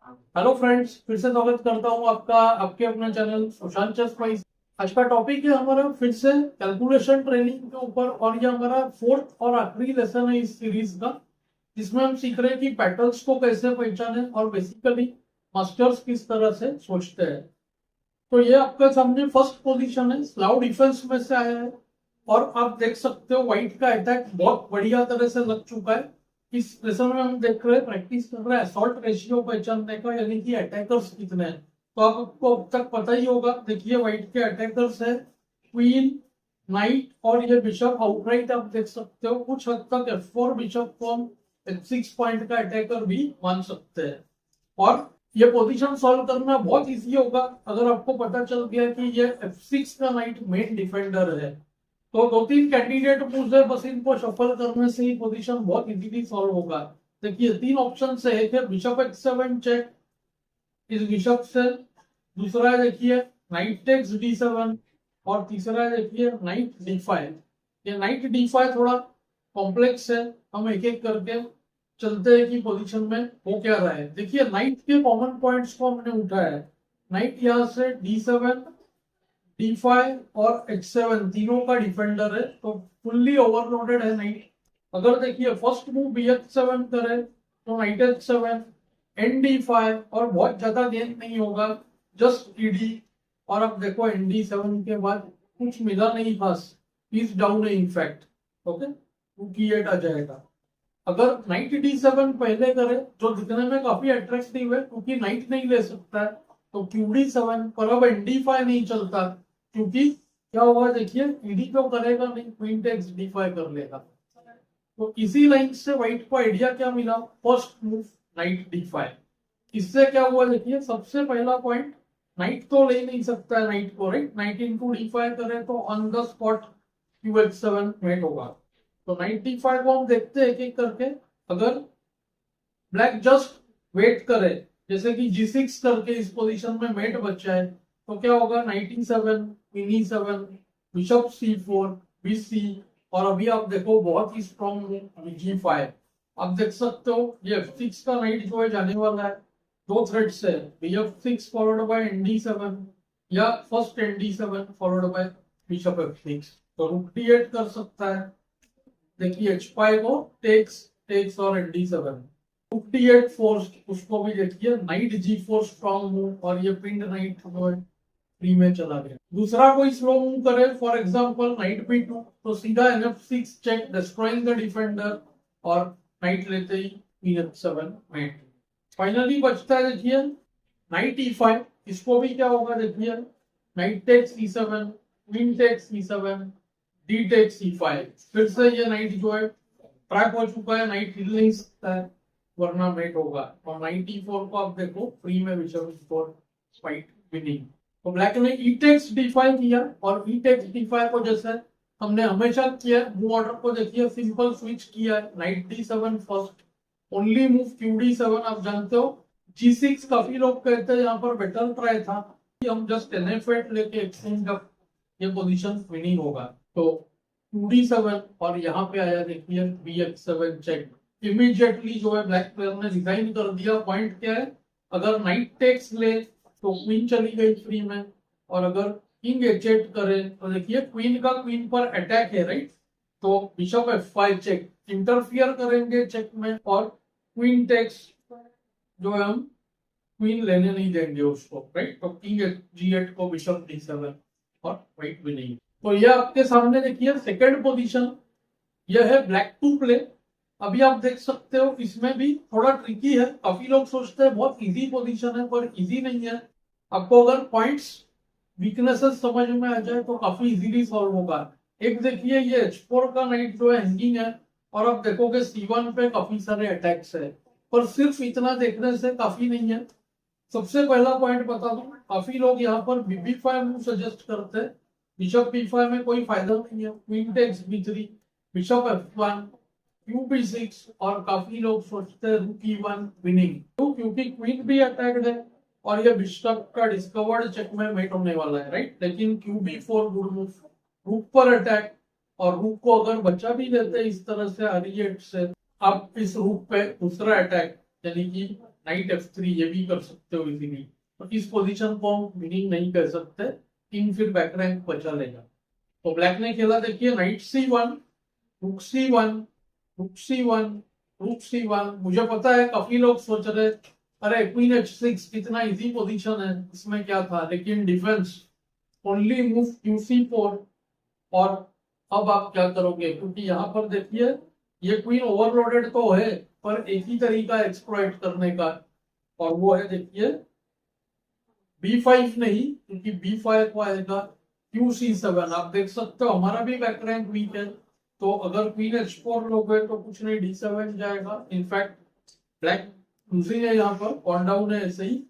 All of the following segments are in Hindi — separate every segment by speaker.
Speaker 1: हेलो फ्रेंड्स, फिर से स्वागत करता हूँ आपका आपके अपने चैनल सुशांत चेस वाइज। आज का टॉपिक है हमारा फिर से कैलकुलेशन ट्रेनिंग के ऊपर, और ये हमारा फोर्थ और आखिरी लेसन है इस सीरीज का, जिसमें हम सीख रहे हैं कि पैटर्न्स को कैसे पहचाने और बेसिकली मास्टर्स किस तरह से सोचते हैं। तो ये आपके सामने फर्स्ट पोजीशन है, स्लाव डिफेंस में से आया है, और आप देख सकते हो व्हाइट का अटैक बहुत बढ़िया तरह से लग चुका है। इस लेसन में हम देख रहे हैं, प्रैक्टिस कर रहे हैं असॉल्ट रेशियो पहचानने का, यानी कि अटैकर्स कितने हैं। तो आपको अब तक पता ही होगा। देखिए व्हाइट के अटैकर्स है क्वीन, नाइट और ये बिशप आउटराइट। आप देख सकते हो कुछ हद तक F4 बिशप को हम H6 पॉइंट का अटैकर भी मान सकते हैं। और ये पोजीशन सॉल्व करना बहुत इजी होगा अगर आपको पता चल गया कि ये F6 का नाइट मेन डिफेंडर है। तो दो तीन कैंडिडेट मूव्स है, बस इनको शफल करने से ही पोजीशन बहुत इजीली सॉल्व होगा। देखिए तीन ऑप्शन है, एक है बिशप H7 चेक इस बिशप से, दूसरा है देखिए नाइट टेक्स D7, और तीसरा है देखिए नाइट D5। ये नाइट D5 थोड़ा कॉम्प्लेक्स है, हम एक एक करके चलते हैं कि पोजीशन में हो क्या रहा है। देखिए नाइट के कॉमन पॉइंट्स को हमने उठाया है। नाइट यहाँ से D7, D5 और H7 तीनों का डिफेंडर है, तो फुल्ली ओवरलोडेड है नाइट। अगर देखिए फर्स्ट मूव BH7 करे तो नाइट H7, ND5, और बहुत ज्यादा गेंद नहीं होगा, जस्ट ED। और अब देखो ND7 के बाद कुछ मिला नहीं खास, पीस डाउन है इनफैक्ट। ओके, 2 की 8 आ जाएगा। अगर नाइट D7 पहले करे, जो दिखने में काफी अट्रैक्टिव है क्योंकि नाइट नहीं ले सकता है, तो QD7 पर। अब ND5 नहीं चलता क्योंकि क्या होगा देखिए, ईडी तो करेगा नहीं, क्वीन टेक्स D5 कर लेगा। तो इसी लाइन से व्हाइट को आइडिया क्या मिला, फर्स्ट मूव नाइट D5। इससे क्या हुआ देखिए, सबसे पहला पॉइंट, नाइट तो ले नहीं सकता है नाइट को, राइट। नाइट इंटू D5 करे तो on the spot QH7 met होगा। तो नाइट D5 को हम देखते हैं एक एक करके। अगर ब्लैक जस्ट वेट करे, जैसे कि G6 करके इस पोजीशन में मेट बच जाए, तो क्या होगा, night E7, queen E7, bishop C4, BC, और अभी आप देखो बहुत ही स्ट्रॉन्ग G5। आप देख सकते हो ये F6 का नाइट जो है जाने वाला है दो थ्रेड से, BF6 फॉलोड बाय ND7, या first ND7 followed by bishop F6। तो रुक D8 कर सकता है। देखिए H5 को टेक्स टेक्स और ND7, 58 फोर्स, उसको भी देखिए नाइट G4 स्ट्रॉन्ग मूव, और ये पिंड नाइट जो है फ्री में चला गया। दूसरा कोई स्लो मूव करे, फॉर एग्जांपल नाइट B2, तो सीधा NF6 check, destroying the defender, और नाइट लेते ही क्वीन H7 मेट। फाइनली बचता है देखिए नाइट E5। इसको भी क्या होगा देखिए, knight takes E7, queen takes E7, D takes E5। फिर से ये नाइट जो है ट्रैक हो चुका है, नाइट हिल नहीं सकता है, वरना मेट होगा। और 94 को आप देखो फ्री में बिशप E4 फाइट विनिंग। तो ब्लैक ने E टेक्स D5 किया, और E टेक्स D5 को जैसे हमने हमेशा किया, मूव ऑर्डर को देखिए सिंपल स्विच किया है, night D7 first, only move QD7। आप जानते हो G6 काफी लोग कहते हैं यहाँ पर बेटर ट्राई था, कि हम जस्ट NF8 लेके एक्सचेंज अप, ये पोजीशन विनिंग होगा। तो QD7, और यहाँ पे आया देखिए BH7 चेक। इमीडिएटली जो है ब्लैक प्लेयर ने डिजाइन कर दिया। पॉइंट क्या है, अगर नाइट टेक्स ले तो क्वीन चली गई फ्री में, और अगर किंग H8 करे तो देखिए क्वीन का क्वीन पर अटैक है, राइट। तो बिशप F5 चेक, इंटरफियर करेंगे चेक में, और क्वीन टेक्स जो है हम क्वीन लेने नहीं देंगे उसको, राइट। तो किंग G8 को बिशप D7, और व्हाइट भी नहीं। तो ये आपके सामने देखिए सेकंड पोजीशन, यह है ब्लैक टू प्ले। अभी आप देख सकते हो इसमें भी थोड़ा ट्रिकी है, काफी लोग सोचते हैं बहुत इजी पोजीशन है, पर इजी नहीं है। आपको अगर पॉइंट्स वीकनेसेस समझ में आ जाए तो काफी इजीली सॉल्व होगा। एक देखिए ये H4 का नाइट जो है हैंगिंग है, और आप देखोगे C1 पे काफी सारे अटैक्स है, पर सिर्फ इतना देखने से काफी नहीं है। सबसे पहला पॉइंट बता दूं, काफी लोग यहाँ पर BB5 मूव सजेस्ट करते हैं। बिशप B5 में कोई फायदा नहीं है, queen takes B3, bishop F1, QB6, और काफी लोग सोचते हैं रूक E1 विनिंग। क्यों? क्योंकि क्वीन भी अटैक्ड है, और ये बिशप का डिस्कवर्ड चेक में मेट होने वाला है, राइट। लेकिन QB4 गुड मूव, रूक पर अटैक, और रूक को अगर बचा भी लेते हैं इस तरह से RE8 से, आप इस रूक पे दूसरा अटैक, यानी कि नाइट F3 ये भी कर सकते हो इजीली। तो इस पोजीशन को हम विनिंग नहीं कर सकते, किंग फिर बैक रैंक बचा लेगा। तो ब्लैक ने खेला देखिए नाइट C1, रुक C1, रुक C1, रुक C1। मुझे पता है काफी लोग सोच रहे अरे क्वीन H6 कितना इजी पोजीशन है, इसमें क्या था, लेकिन डिफेंस ओनली मूव QC4। और अब आप क्या करोगे, क्योंकि यहाँ पर देखिए ये क्वीन ओवरलोडेड तो है, पर एक ही तरीका एक्सप्लॉइट करने का, और वो है देखिए B5 नहीं, क्योंकि B5 को आएगा QC7। आप देख सकते हो हमारा भी बैक रैंक वीक है, तो अगर क्वीन H4 लोगे तो कुछ नहीं, D7 जाएगा। इनफैक्ट ब्लैक लूजिंग है यहाँ पर, ऑन डाउन है ऐसे ही,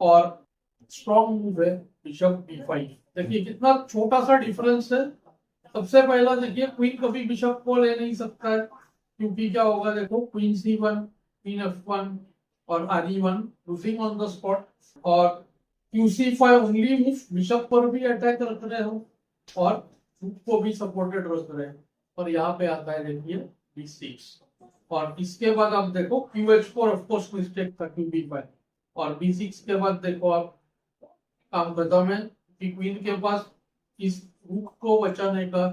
Speaker 1: और स्ट्रॉन्ग मूव है बिशप B5। देखिए कितना छोटा सा डिफरेंस है। सबसे पहला देखिए क्वीन कभी बिशप को ले नहीं सकता है, क्योंकि क्या होगा देखो क्वीन C1, क्वीन F1 और RE1 losing on the spot, और QC5 ओनली मूव बिशप पर भी अटैक रख रहे हो और रूक को भी सपोर्टेड रख रहे हैं। और यहाँ पे आता है देखिए B6, और इसके बाद आप देखो QH4 ऑफ कोर्स मिस्टेक था, QB5, और B6 के बाद देखो आप काम खत्म है, कि क्वीन के पास इस रूक को बचाने का,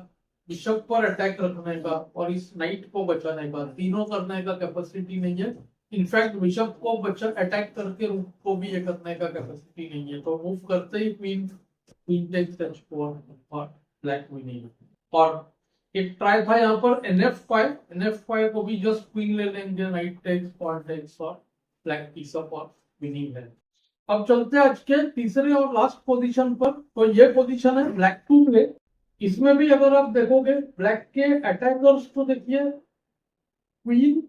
Speaker 1: बिशप पर अटैक रखने का और इस नाइट को बचाने का, तीनों करने का कैपेसिटी नहीं है। इनफैक्ट बिशप को बचा अटैक करके रूक को भी ये करने का कैपेसिटी नहीं है। तो मूव करते ही क्वीन क्वीन टेक्स H4 और ब्लैक विनिंग। और एक ट्राई था यहाँ पर NF5 को भी जस्ट क्वीन ले लेंगे, नाइट टेक्स, पॉन टेक्स और ब्लैक पीस अप और विनिंग है। अब चलते हैं आज के तीसरे और लास्ट पोजीशन पर। तो ये पोजीशन है ब्लैक टू प्ले। इसमें भी अगर आप देखोगे ब्लैक के अटैकर्स तो देखिए क्वीन,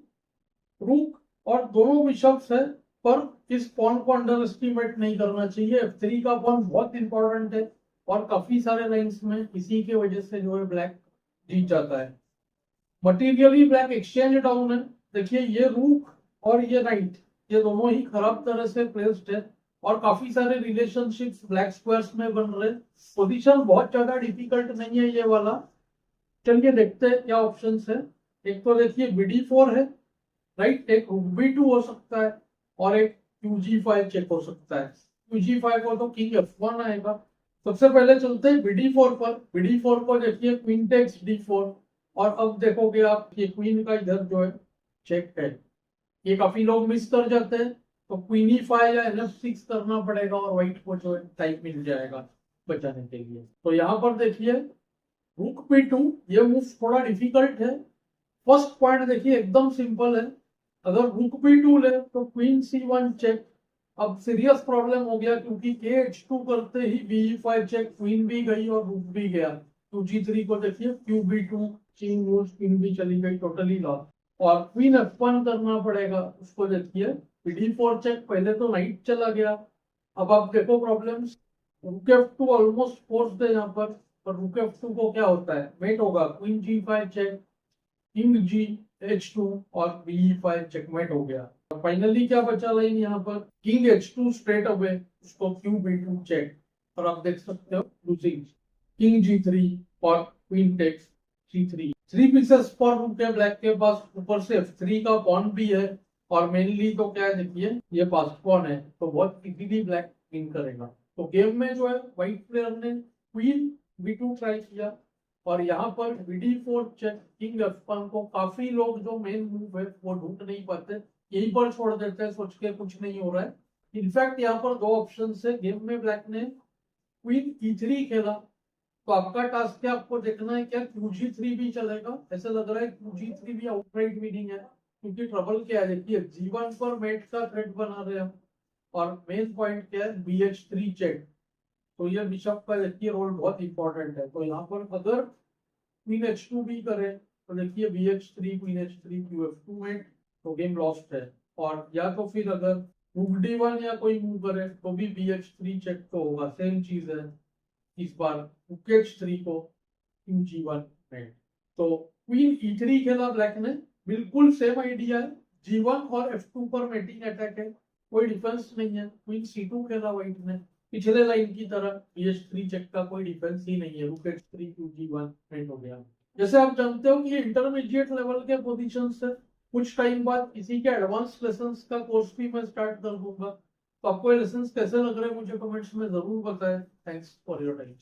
Speaker 1: रूक और दोनों बिशप्स है, पर इस पॉन को अंडर एस्टिमेट नहीं करना चाहिए। F3 का पॉन बहुत इंपॉर्टेंट है, और काफी सारे लाइन्स में इसी के वजह से जो है ब्लैक जीत जाता है। मटीरियली ब्लैक एक्सचेंज डाउन है। देखिए ये रूक और ये नाइट, ये दोनों ही खराब तरह से प्लेस्ड है, और काफी सारे रिलेशनशिप्स ब्लैक स्क्वायर्स में बन रहे। पोजीशन बहुत ज्यादा डिफिकल्ट नहीं है ये वाला। चलिए देखते हैं क्या ऑप्शंस है। एक तो देखिए BD4 है, राइट, एक रूक B2 हो सकता है, और एक QG5 चेक हो सकता है। QG5 को तो किंग F1 आएगा। सबसे पहले चलते हैं BD4 पर। BD4 को देखिए क्वीन टेक्स D4, और अब देखोगे आप ये क्वीन का इधर जो है चेक है, ये काफी लोग मिस कर जाते हैं। तो क्वीन E5 या NF6 करना पड़ेगा, और व्हाइट को जो है टाइम मिल जाएगा बचाने के लिए। तो यहाँ पर देखिए रूक B2, ये मूव थोड़ा डिफिकल्ट है। फर्स्ट पॉइंट देखिए एकदम सिंपल है, अगर रूक B2 ले तो क्वीन C1 चेक। अब सीरियस प्रॉब्लम हो गया, क्योंकि H2 करते ही B5 चेक, क्वीन भी गई और रूक भी गया। तो G3 को देखिए QB2, किंग मूव्स, क्वीन भी चली गई, टोटली लॉस। और क्वीन F1 करना पड़ेगा, उसको देखिए BD4 चेक, पहले तो नाइट चला गया। अब आप देखो प्रॉब्लम्स, रूक F2 ऑलमोस्ट फोर्स्ड है यहाँ पर रूक F2 को क्या होता है, मेट होगा, queen G5 check, king G H2 और B5 चेकमेट हो गया। फाइनली क्या बचा लाइन यहाँ पर, किंग H2 स्ट्रेट अवे, उसको QB2 चेक, और आप देख सकते हो लूजिंग, किंग G3 और queen takes C3। 3 pieces for रूक है ब्लैक के पास, ऊपर से F3 का पॉन भी है, और मेनली तो क्या है देखिए ये पास पॉन है, तो बहुत इजीली ब्लैक विन करेगा। तो गेम में जो है व्हाइट प्लेयर ने क्वीन B2 ट्राई किया, और यहाँ पर BD4 चेक, किंग F1 को काफी लोग जो मेन मूव है वो ढूंढ नहीं पाते, यहीं पर छोड़ देते हैं सोच के कुछ नहीं हो रहा है। इनफैक्ट यहाँ पर दो ऑप्शन है गेम में, ब्लैक ने क्वीन E3 खेला, तो आपका टास्क है आपको देखना है क्या QG3 भी चलेगा। ऐसा लग रहा है QG3 भी आउटराइट विनिंग है, क्योंकि ट्रबल क्या है देखिए G1 पर मेट का थ्रेट बना रहे हैं, और मेन पॉइंट क्या है BH3 चेक। तो ये बिशप का देखिए रोल बहुत इंपॉर्टेंट है। तो यहाँ पर अगर क्वीन H2 भी करे तो देखिए BH3, क्वीन H3, QF2 में, तो गेम लॉस्ट है। और या तो फिर अगर रूक D1 या कोई मूव करे तो भी BH3 चेक तो होगा, सेम चीज है। इस बार रूक H3 को QG1 में, तो क्वीन E3 खेला ब्लैक ने, बिल्कुल सेम आइडिया है, G1 और F2 पर मेटिंग अटैक है, कोई डिफेंस नहीं है। क्वीन C2 खेला व्हाइट ने, पिछले लाइन की तरह BH3 चेक का कोई डिफेंस ही नहीं है, रूक H3 QG1 मेट हो गया। जैसे आप जानते हो कि ये इंटरमीडिएट लेवल के पोजीशंस है, कुछ टाइम बाद इसी के एडवांस लेसन्स का कोर्स भी मैं स्टार्ट कर दूंगा। तो आपको ये लेसन्स कैसे लग रहे हैं मुझे कमेंट्स में जरूर बताएं। Thanks for your time.